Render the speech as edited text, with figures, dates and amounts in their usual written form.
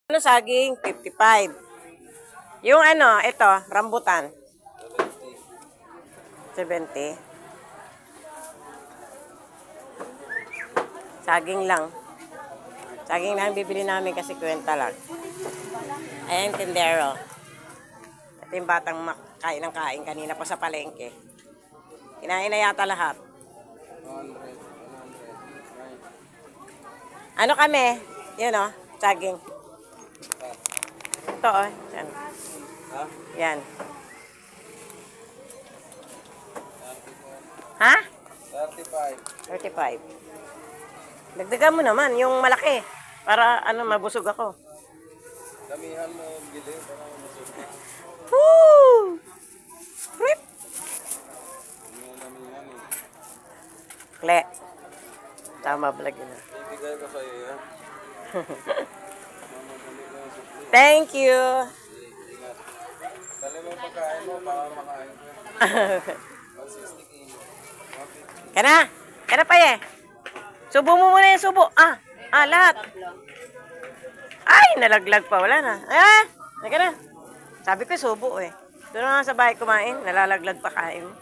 Ano saging? 55. Yung ano, ito, rambutan. 70. Saging lang. Saging lang bibili namin kasi kwenta lang. Ayan, tindero. Ito yung batang kain ng kain kanina pa sa palengke. Kinain na yata lahat. Ano kami? Yun o, saging. Ito o, yan. Yan. Ha? 35. 35. Dagdagan mo naman, yung malaki. Para ano, mabusog ako. Damihan mo bili para mabusog ka. Woo! Rip! Damihan eh. Kle. Tama vlog yun. Ibigay ko sa'yo yan. Thank you. Ingat. Dali mo yung pagkain mo para makain ko. 160 kilo. Kana? Kana pa eh. Subo mo muna yung subo. Lahat. Ay, nalaglag pa. Wala na. Naka na. Sabi ko subo eh. Doon na nga sa bahay kumain. Nalalaglag pa kain mo.